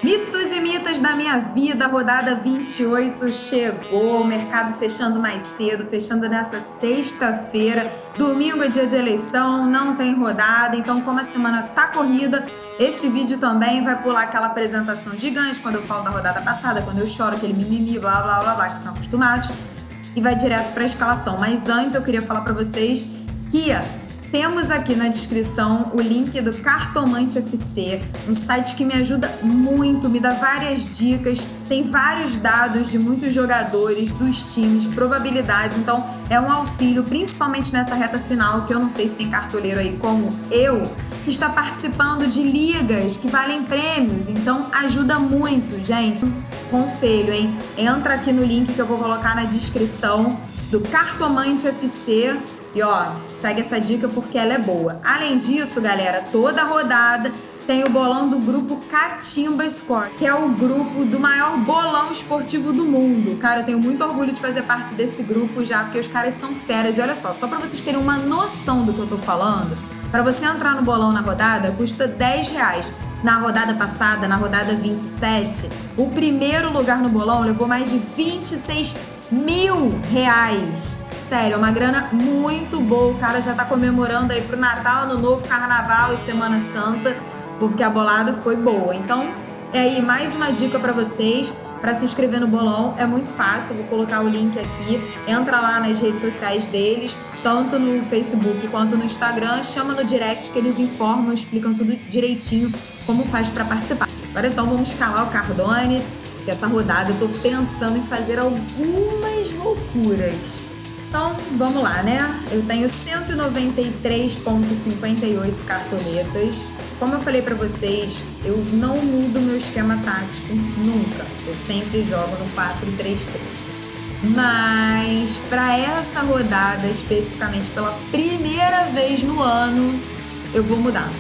Mitos e mitas da minha vida, rodada 28 chegou, o mercado fechando mais cedo, fechando nessa sexta-feira, domingo é dia de eleição, não tem rodada, então como a semana tá corrida, esse vídeo também vai pular aquela apresentação gigante, quando eu falo da rodada passada, quando eu choro, aquele mimimi, blá blá blá blá, que vocês estão acostumados, e vai direto para a escalação. Mas antes eu queria falar para vocês que temos aqui na descrição o link do Cartomante FC, um site que me ajuda muito, me dá várias dicas, tem vários dados de muitos jogadores, dos times, probabilidades, então é um auxílio, principalmente nessa reta final, que eu não sei se tem cartoleiro aí como eu, que está participando de ligas que valem prêmios, então ajuda muito, gente. Conselho, hein? Entra aqui no link que eu vou colocar na descrição do Cartomante FC, e ó, segue essa dica porque ela é boa. Além disso, galera, toda rodada tem o bolão do grupo Catimba Score, que é o grupo do maior bolão esportivo do mundo. Cara, eu tenho muito orgulho de fazer parte desse grupo já, porque os caras são feras. E olha só pra vocês terem uma noção do que eu tô falando, pra você entrar no bolão na rodada, custa R$10. Na rodada passada, na rodada 27, o primeiro lugar no bolão levou mais de R$26 mil. Sério, é uma grana muito boa. O cara já tá comemorando aí pro Natal, Ano Novo, Carnaval e Semana Santa, porque a bolada foi boa. Então, é aí mais uma dica pra vocês, pra se inscrever no bolão. É muito fácil, vou colocar o link aqui. Entra lá nas redes sociais deles, tanto no Facebook quanto no Instagram. Chama no direct que eles informam, explicam tudo direitinho como faz pra participar. Agora então vamos escalar o Cardone, que essa rodada eu tô pensando em fazer algumas loucuras. Então, vamos lá, né? Eu tenho 193,58 cartoletas. Como eu falei pra vocês, eu não mudo meu esquema tático nunca. Eu sempre jogo no 4-3-3. Mas, pra essa rodada, especificamente pela primeira vez no ano, eu vou mudar.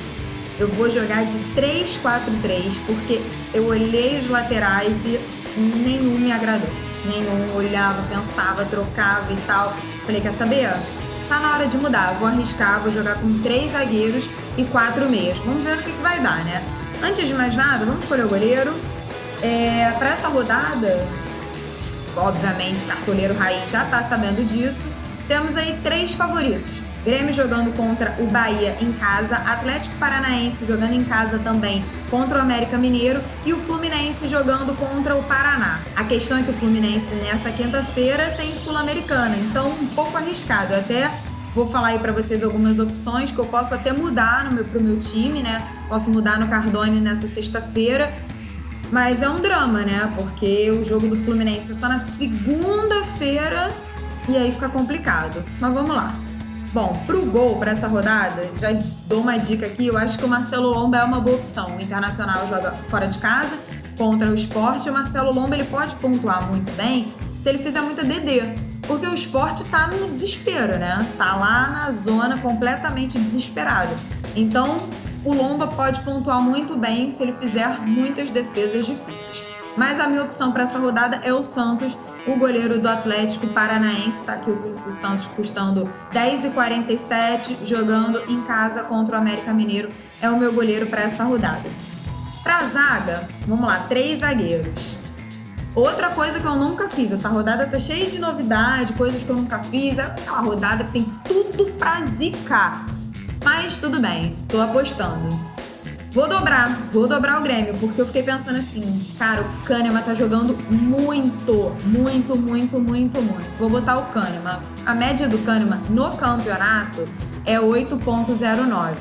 Eu vou jogar de 3-4-3, porque eu olhei os laterais e nenhum me agradou. Nenhum, olhava, pensava, trocava e tal. Falei, quer saber? Tá na hora de mudar, vou arriscar, vou jogar com 3 zagueiros e 4 meias. Vamos ver o que vai dar, né? Antes de mais nada, vamos escolher o goleiro. Pra essa rodada, obviamente, cartoleiro raiz já tá sabendo disso. Temos aí 3 favoritos. Grêmio jogando contra o Bahia em casa, Atlético Paranaense jogando em casa também contra o América Mineiro e o Fluminense jogando contra o Paraná. A questão é que o Fluminense nessa quinta-feira tem Sul-Americana, então um pouco arriscado. Eu até vou falar aí pra vocês algumas opções que eu posso até mudar pro meu time, né? Posso mudar no Cardone nessa sexta-feira, mas é um drama, né? Porque o jogo do Fluminense é só na segunda-feira e aí fica complicado. Mas vamos lá. Bom, pro gol, pra essa rodada, já dou uma dica aqui, eu acho que o Marcelo Lomba é uma boa opção. O Internacional joga fora de casa, contra o Sport, e o Marcelo Lomba ele pode pontuar muito bem se ele fizer muita DD, porque o Sport tá no desespero, né? Tá lá na zona completamente desesperado. Então, o Lomba pode pontuar muito bem se ele fizer muitas defesas difíceis. Mas a minha opção para essa rodada é o Santos, o goleiro do Atlético Paranaense. Tá aqui o Santos custando R$10,47, jogando em casa contra o América Mineiro. É o meu goleiro para essa rodada. Pra zaga, vamos lá, 3 zagueiros. Outra coisa que eu nunca fiz, essa rodada tá cheia de novidade, coisas que eu nunca fiz. É aquela rodada que tem tudo pra zicar. Mas tudo bem, tô apostando. Vou dobrar o Grêmio, porque eu fiquei pensando assim, cara, o Kahneman tá jogando muito. Vou botar o Kahneman. A média do Kahneman no campeonato é 8,09.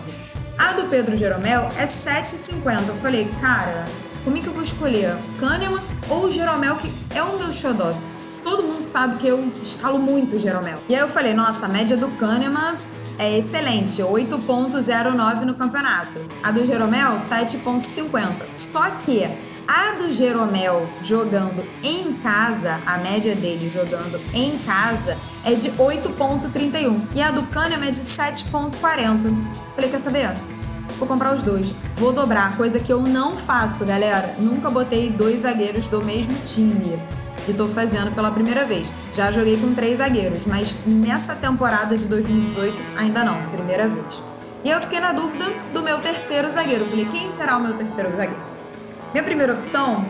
A do Pedro Jeromel é 7,50. Eu falei, cara, como é que eu vou escolher? Kahneman ou o Jeromel, que é o meu xodó? Todo mundo sabe que eu escalo muito o Jeromel. E aí eu falei, nossa, a média do Kahneman é excelente, 8,09 no campeonato. A do Jeromel, 7,50. Só que a do Jeromel jogando em casa, a média dele jogando em casa, é de 8,31. E a do Kahneman é de 7,40. Falei, quer saber? Vou comprar os dois. Vou dobrar, coisa que eu não faço, galera. Nunca botei 2 zagueiros do mesmo time. E tô fazendo pela primeira vez. Já joguei com 3 zagueiros, mas nessa temporada de 2018 ainda não, primeira vez. E eu fiquei na dúvida do meu terceiro zagueiro. Falei, quem será o meu terceiro zagueiro? Minha primeira opção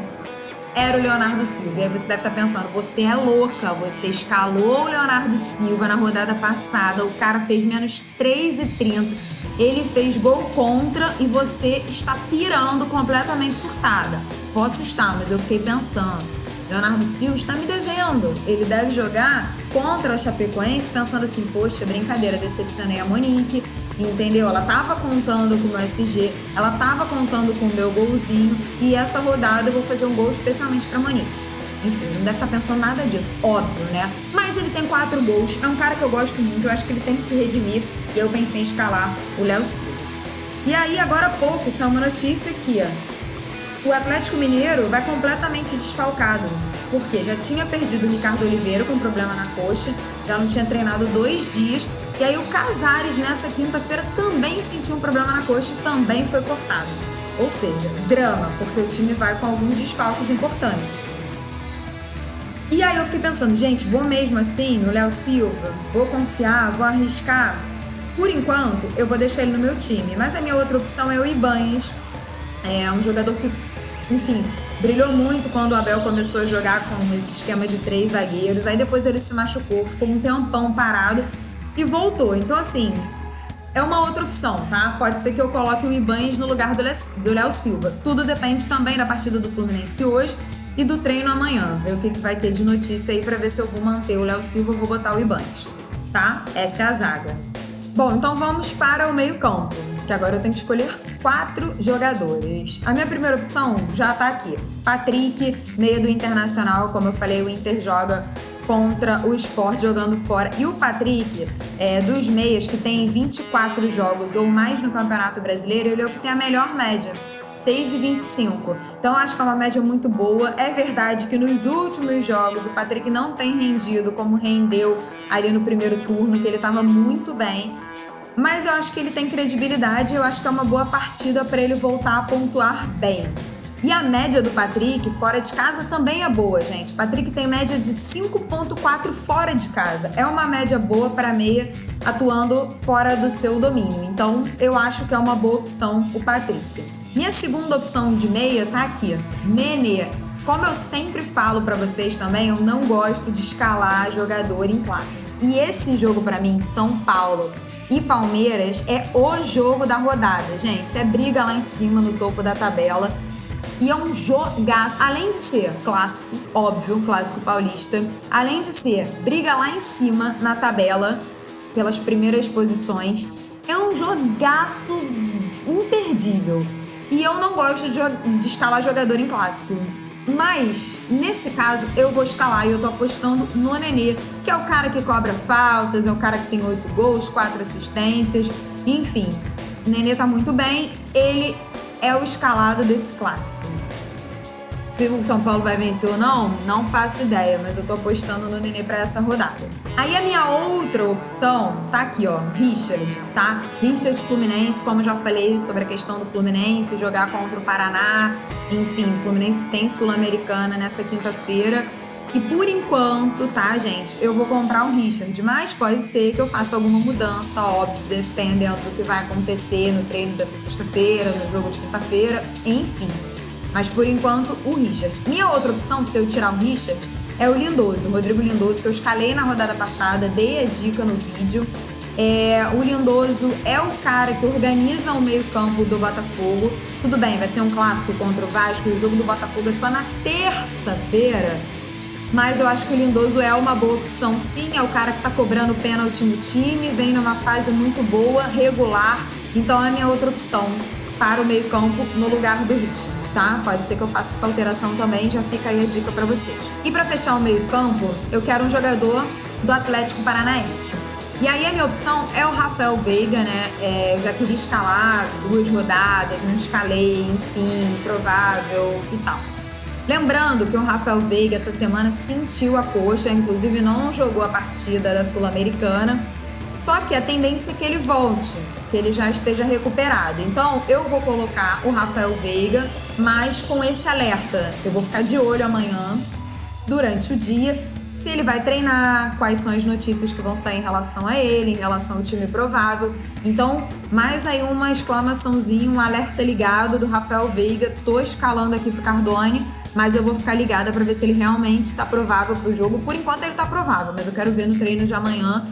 era o Leonardo Silva. E aí você deve estar pensando, você é louca, você escalou o Leonardo Silva na rodada passada, o cara fez menos 3,30, ele fez gol contra e você está pirando completamente surtada. Posso estar, mas eu fiquei pensando, Leonardo Silva está me devendo, ele deve jogar contra a Chapecoense pensando assim, poxa, brincadeira, decepcionei a Monique, entendeu? Ela tava contando com o meu SG, ela tava contando com o meu golzinho e essa rodada eu vou fazer um gol especialmente pra Monique. Enfim, não deve estar pensando nada disso, óbvio, né? Mas ele tem 4 gols, é um cara que eu gosto muito, eu acho que ele tem que se redimir e eu pensei em escalar o Léo Silva. E aí, agora há pouco, saiu uma notícia aqui, ó. O Atlético Mineiro vai completamente desfalcado, porque já tinha perdido o Ricardo Oliveira com problema na coxa, já não tinha treinado 2 dias, e aí o Casares nessa quinta-feira também sentiu um problema na coxa e também foi cortado. Ou seja, drama, porque o time vai com alguns desfalques importantes. E aí eu fiquei pensando, gente, vou mesmo assim no Léo Silva? Vou confiar? Vou arriscar? Por enquanto, eu vou deixar ele no meu time, mas a minha outra opção é o Ibanez. É um jogador que, enfim, brilhou muito quando o Abel começou a jogar com esse esquema de 3 zagueiros. Aí depois ele se machucou, ficou um tempão parado e voltou. Então, assim, é uma outra opção, tá? Pode ser que eu coloque o Ibanez no lugar do Léo Silva. Tudo depende também da partida do Fluminense hoje e do treino amanhã. Ver o que vai ter de notícia aí pra ver se eu vou manter o Léo Silva ou vou botar o Ibanez, tá? Essa é a zaga. Bom, então vamos para o meio-campo, que agora eu tenho que escolher 4 jogadores. A minha primeira opção já tá aqui. Patrick, meia do Internacional. Como eu falei, o Inter joga contra o Sport jogando fora. E o Patrick, dos meias que tem 24 jogos ou mais no Campeonato Brasileiro, ele é o que tem a melhor média, 6,25. Então, acho que é uma média muito boa. É verdade que nos últimos jogos o Patrick não tem rendido como rendeu ali no primeiro turno, que ele estava muito bem. Mas eu acho que ele tem credibilidade e eu acho que é uma boa partida para ele voltar a pontuar bem. E a média do Patrick fora de casa também é boa, gente. O Patrick tem média de 5,4 fora de casa. É uma média boa para meia atuando fora do seu domínio. Então, eu acho que é uma boa opção o Patrick. Minha segunda opção de meia tá aqui, Nenê. Como eu sempre falo pra vocês também, eu não gosto de escalar jogador em clássico. E esse jogo pra mim, São Paulo e Palmeiras, é o jogo da rodada, gente. É briga lá em cima no topo da tabela. E é um jogaço, além de ser clássico, óbvio, clássico paulista, além de ser briga lá em cima na tabela, pelas primeiras posições, é um jogaço imperdível. E eu não gosto de escalar jogador em clássico. Mas, nesse caso, eu vou escalar e eu tô apostando no Nenê, que é o cara que cobra faltas, é o cara que tem 8 gols, 4 assistências, enfim. O Nenê tá muito bem, ele é o escalado desse clássico. Se o São Paulo vai vencer ou não, não faço ideia, mas eu tô apostando no Nenê pra essa rodada. Aí a minha outra opção tá aqui, ó, Richard, tá? Richard Fluminense, como eu já falei sobre a questão do Fluminense, jogar contra o Paraná, enfim, o Fluminense tem Sul-Americana nessa quinta-feira. E por enquanto, tá, gente, eu vou comprar o Richard, mas pode ser que eu faça alguma mudança, óbvio, dependendo do que vai acontecer no treino dessa sexta-feira, no jogo de quinta-feira, enfim. Mas por enquanto, o Richard. Minha outra opção, se eu tirar o Richard, é o Lindoso, o Rodrigo Lindoso, que eu escalei na rodada passada, dei a dica no vídeo. O Lindoso é o cara que organiza o meio-campo do Botafogo. Tudo bem, vai ser um clássico contra o Vasco e o jogo do Botafogo é só na terça-feira. Mas eu acho que o Lindoso é uma boa opção, sim. É o cara que tá cobrando pênalti no time, vem numa fase muito boa, regular. Então é a minha outra opção para o meio-campo no lugar do Richard, tá? Pode ser que eu faça essa alteração também, já fica aí a dica para vocês. E para fechar o meio-campo, eu quero um jogador do Atlético Paranaense. E aí a minha opção é o Rafael Veiga, né? Eu já queria escalar 2 rodadas, não escalei, enfim, provável e tal. Lembrando que o Rafael Veiga essa semana sentiu a coxa, inclusive não jogou a partida da Sul-Americana, só que a tendência é que ele volte, que ele já esteja recuperado. Então eu vou colocar o Rafael Veiga, mas com esse alerta. Eu vou ficar de olho amanhã durante o dia, se ele vai treinar, quais são as notícias que vão sair em relação a ele, em relação ao time provável. Então, mais aí uma exclamaçãozinha, um alerta ligado do Rafael Veiga. Tô escalando aqui pro Cardone, mas eu vou ficar ligada para ver se ele realmente está provável pro jogo. Por enquanto ele tá provável, mas eu quero ver no treino de amanhã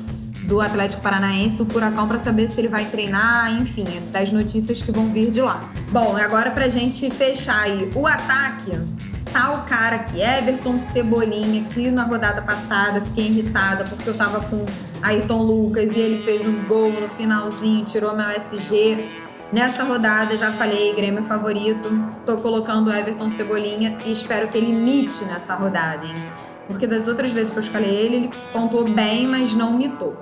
do Atlético Paranaense, do Furacão, para saber se ele vai treinar, enfim, das notícias que vão vir de lá. Bom, agora pra gente fechar aí o ataque, tá o cara aqui, Everton Cebolinha, que na rodada passada fiquei irritada porque eu tava com Ayrton Lucas e ele fez um gol no finalzinho, tirou meu SG. Nessa rodada, já falei, Grêmio favorito, tô colocando o Everton Cebolinha e espero que ele imite nessa rodada, hein? Porque das outras vezes que eu escalei ele pontuou bem, mas não mitou.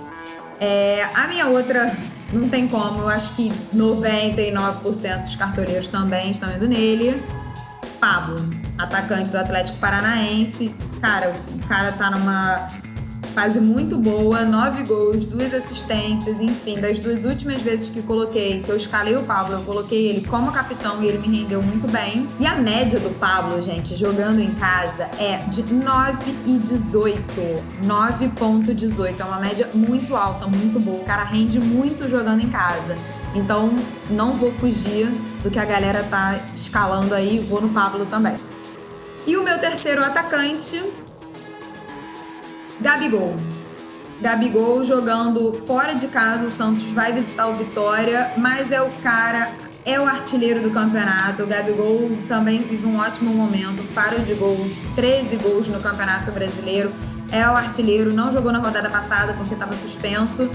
A minha outra, não tem como, eu acho que 99% dos cartoleiros também estão indo nele. Pablo, atacante do Atlético Paranaense. Cara, o cara tá numa fase muito boa, 9 gols, 2 assistências, enfim, das 2 últimas vezes que eu escalei o Pablo, eu coloquei ele como capitão e ele me rendeu muito bem. E a média do Pablo, gente, jogando em casa é de 9,18. 9,18. É uma média muito alta, muito boa. O cara rende muito jogando em casa. Então, não vou fugir do que a galera tá escalando aí, vou no Pablo também. E o meu terceiro atacante, Gabigol. Gabigol jogando fora de casa, o Santos vai visitar o Vitória, mas é o artilheiro do campeonato. O Gabigol também vive um ótimo momento, faro de gols, 13 gols no Campeonato Brasileiro. É o artilheiro, não jogou na rodada passada porque estava suspenso,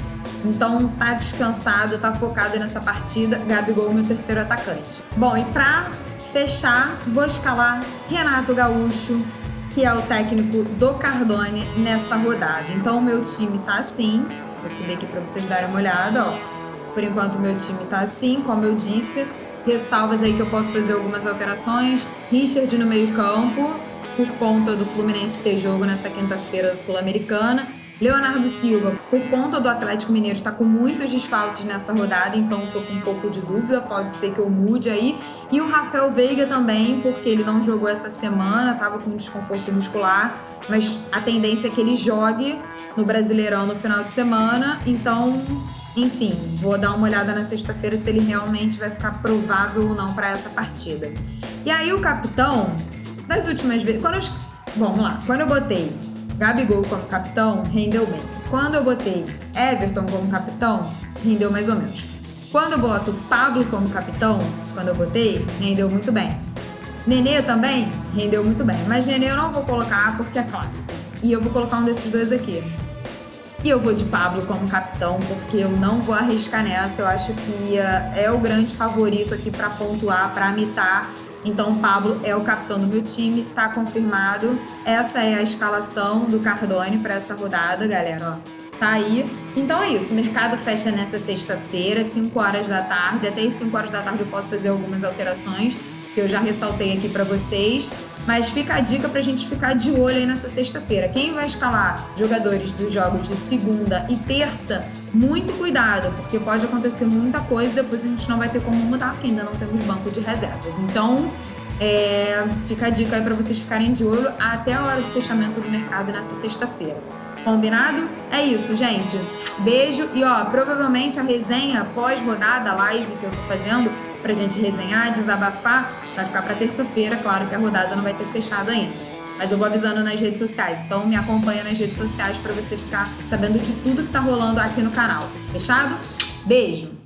então tá descansado, tá focado nessa partida. Gabigol, meu terceiro atacante. Bom, e pra fechar, vou escalar Renato Gaúcho, que é o técnico do Cardone nessa rodada. Então o meu time tá assim, vou subir aqui pra vocês darem uma olhada, ó. Por enquanto o meu time tá assim, como eu disse, ressalvas aí que eu posso fazer algumas alterações. Richard no meio campo, por conta do Fluminense ter jogo nessa quinta-feira sul-americana. Leonardo Silva, por conta do Atlético Mineiro, está com muitos desfalques nessa rodada, então estou com um pouco de dúvida, pode ser que eu mude aí. E o Rafael Veiga também, porque ele não jogou essa semana, estava com desconforto muscular, mas a tendência é que ele jogue no Brasileirão no final de semana, então, enfim, vou dar uma olhada na sexta-feira se ele realmente vai ficar provável ou não para essa partida. E aí o capitão, das últimas vezes, vamos lá, quando eu botei Gabigol como capitão, rendeu bem. Quando eu botei Everton como capitão, rendeu mais ou menos. Quando eu boto Pablo como capitão, quando eu botei, rendeu muito bem. Nenê também rendeu muito bem, mas Nenê eu não vou colocar porque é clássico. E eu vou colocar um desses dois aqui. E eu vou de Pablo como capitão, porque eu não vou arriscar nessa. Eu acho que é o grande favorito aqui para pontuar, para mitar. Então o Pablo é o capitão do meu time, tá confirmado. Essa é a escalação do Cardone para essa rodada, galera, ó. Tá aí. Então é isso, o mercado fecha nessa sexta-feira, 5 horas da tarde. Até as 5 horas da tarde eu posso fazer algumas alterações, que eu já ressaltei aqui para vocês. Mas fica a dica pra gente ficar de olho aí nessa sexta-feira. Quem vai escalar jogadores dos jogos de segunda e terça, muito cuidado, porque pode acontecer muita coisa e depois a gente não vai ter como mudar, porque ainda não temos banco de reservas. Então, fica a dica aí pra vocês ficarem de olho até a hora do fechamento do mercado nessa sexta-feira. Combinado? É isso, gente. Beijo e, ó, provavelmente a resenha pós-rodada, a live que eu tô fazendo pra gente resenhar, desabafar, vai ficar pra terça-feira. Claro que a rodada não vai ter fechado ainda, mas eu vou avisando nas redes sociais. Então me acompanha nas redes sociais pra você ficar sabendo de tudo que tá rolando aqui no canal. Fechado? Beijo!